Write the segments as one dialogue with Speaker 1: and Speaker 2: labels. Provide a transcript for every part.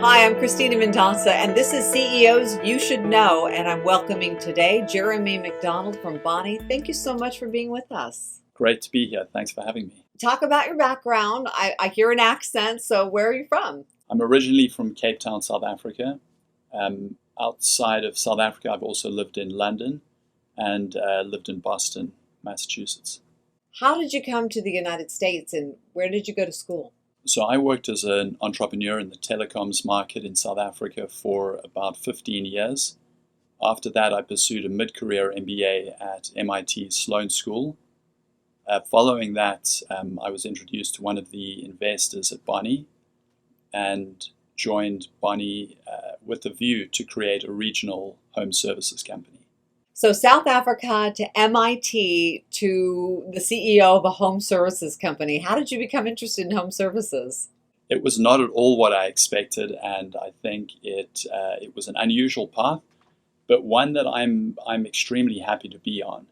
Speaker 1: Hi, I'm Cristina Mendonsa, and this is CEOs You Should Know, and I'm welcoming today Jeremy Macdonald from Bonney. Thank you so much for being with us.
Speaker 2: Great to be here. Thanks for having me.
Speaker 1: Talk about your background. I hear an accent, so where are you from?
Speaker 2: I'm originally from Cape Town, South Africa. Outside of South Africa, I've also lived in London and lived in Boston, Massachusetts.
Speaker 1: How did you come to the United States, and where did you go to school?
Speaker 2: So I worked as an entrepreneur in the telecoms market in South Africa for about 15 years. After that, I pursued a mid-career MBA at MIT's Sloan School. Following that, I was introduced to one of the investors at Bonney and joined Bonney with a view to create a regional home services company.
Speaker 1: So South Africa to MIT to the CEO of a home services company. How did you become interested in home services?
Speaker 2: It was not at all what I expected, and I think it was an unusual path, but one that I'm extremely happy to be on.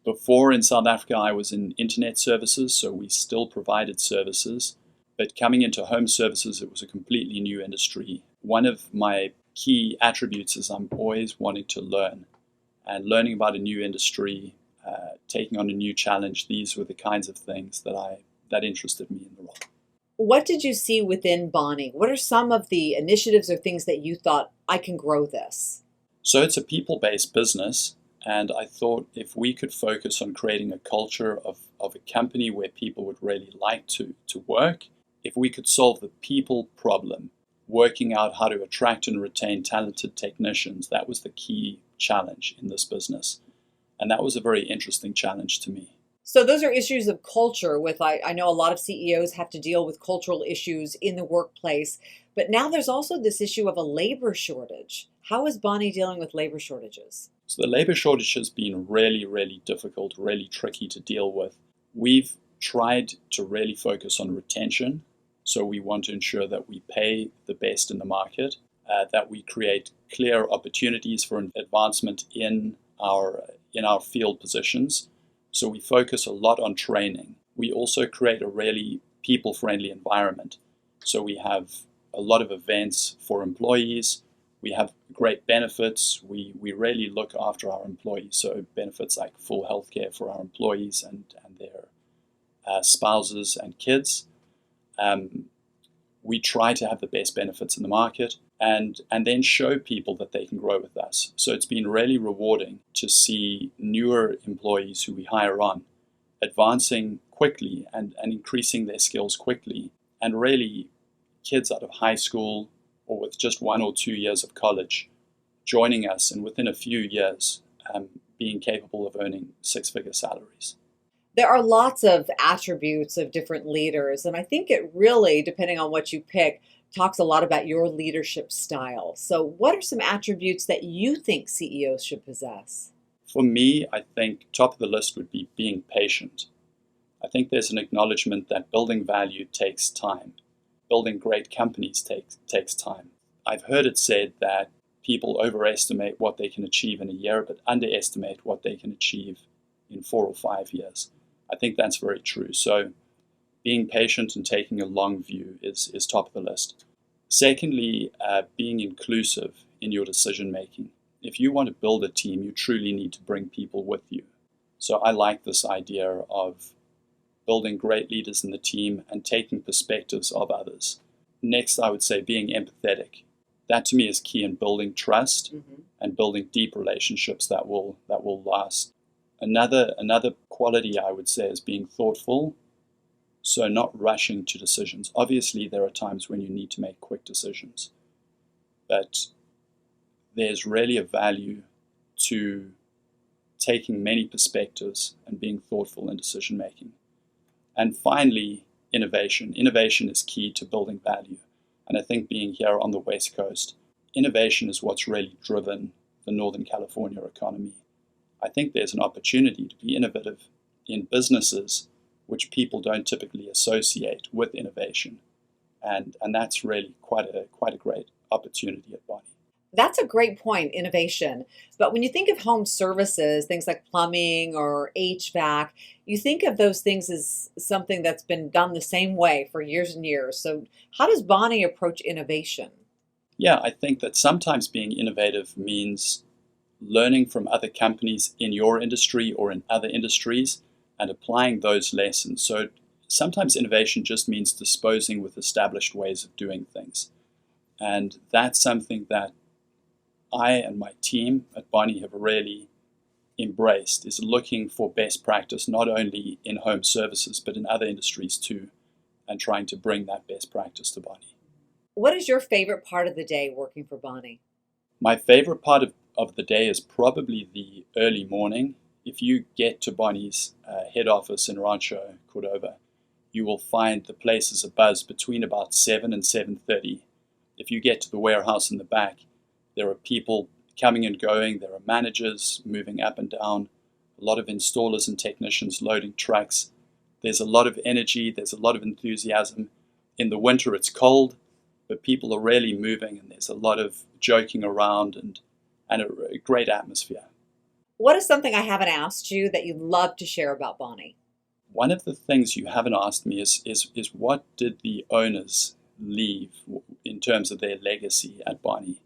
Speaker 2: Before in South Africa, I was in internet services, so we still provided services. But coming into home services, it was a completely new industry. One of my key attributes is I'm always wanting to learn. And learning about a new industry, taking on a new challenge, these were the kinds of things that interested me in the role.
Speaker 1: What did you see within Bonney? What are some of the initiatives or things that you thought, I can grow this?
Speaker 2: So it's a people-based business, and I thought if we could focus on creating a culture of a company where people would really like to work, if we could solve the people problem, working out how to attract and retain talented technicians, that was the key challenge in this business. And that was a very interesting challenge to me.
Speaker 1: So those are issues of culture with, I know a lot of CEOs have to deal with cultural issues in the workplace, but now there's also this issue of a labor shortage. How is Bonney dealing with labor shortages?
Speaker 2: So the labor shortage has been really, really difficult, really tricky to deal with. We've tried to really focus on retention. So we want to ensure that we pay the best in the market, that we create clear opportunities for advancement in our field positions. So we focus a lot on training. We also create a really people-friendly environment. So we have a lot of events for employees. We have great benefits. We really look after our employees. So benefits like full healthcare for our employees and their spouses and kids. We try to have the best benefits in the market and then show people that they can grow with us. So it's been really rewarding to see newer employees who we hire on advancing quickly and increasing their skills quickly, and really kids out of high school or with just 1 or 2 years of college joining us and within a few years being capable of earning six-figure salaries.
Speaker 1: There are lots of attributes of different leaders, and I think it really, depending on what you pick, talks a lot about your leadership style. So what are some attributes that you think CEOs should possess?
Speaker 2: For me, I think top of the list would be being patient. I think there's an acknowledgement that building value takes time. Building great companies takes time. I've heard it said that people overestimate what they can achieve in a year, but underestimate what they can achieve in 4 or 5 years. I think that's very true. So being patient and taking a long view is top of the list. Secondly, being inclusive in your decision making. If you want to build a team, you truly need to bring people with you. So I like this idea of building great leaders in the team and taking perspectives of others. Next, I would say being empathetic. That to me is key in building trust and building deep relationships that will last. Another quality I would say is being thoughtful, so not rushing to decisions. Obviously, there are times when you need to make quick decisions, but there's really a value to taking many perspectives and being thoughtful in decision making. And finally, innovation. Innovation is key to building value. And I think being here on the West Coast, innovation is what's really driven the Northern California economy. I think there's an opportunity to be innovative in businesses which people don't typically associate with innovation. And that's really quite a great opportunity at Bonney.
Speaker 1: That's a great point, innovation. But when you think of home services, things like plumbing or HVAC, you think of those things as something that's been done the same way for years and years. So how does Bonney approach innovation?
Speaker 2: Yeah, I think that sometimes being innovative means learning from other companies in your industry or in other industries and applying those lessons. So sometimes innovation just means disposing with established ways of doing things. And that's something that I and my team at Bonney have really embraced, is looking for best practice, not only in home services, but in other industries too, and trying to bring that best practice to Bonney.
Speaker 1: What is your favorite part of the day working for Bonney?
Speaker 2: My favorite part of the day is probably the early morning. If you get to Bonney's head office in Rancho Cordova, you will find the place is abuzz between about 7 and 7:30. If you get to the warehouse in the back, there are people coming and going. There are managers moving up and down, a lot of installers and technicians loading trucks. There's a lot of energy. There's a lot of enthusiasm. In the winter, it's cold, but people are really moving, and there's a lot of joking around and a great atmosphere.
Speaker 1: What is something I haven't asked you that you'd love to share about Bonney?
Speaker 2: One of the things you haven't asked me is what did the owners leave in terms of their legacy at Bonney?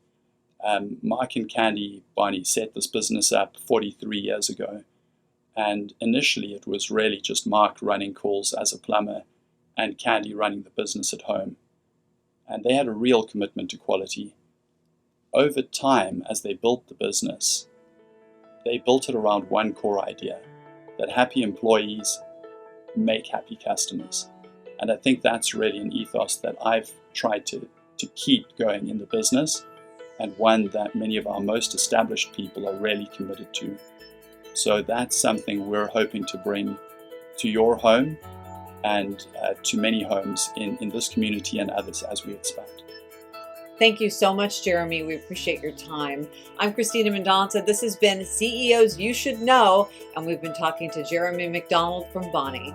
Speaker 2: Mark and Candy Bonney set this business up 43 years ago. And initially it was really just Mark running calls as a plumber and Candy running the business at home. And they had a real commitment to quality. Over time, as they built the business, they built it around one core idea, that happy employees make happy customers. And I think that's really an ethos that I've tried to keep going in the business, and one that many of our most established people are really committed to. So that's something we're hoping to bring to your home and to many homes in this community and others as we expand.
Speaker 1: Thank you so much, Jeremy. We appreciate your time. I'm Cristina Mendonsa. This has been CEOs You Should Know, and we've been talking to Jeremy Macdonald from Bonney.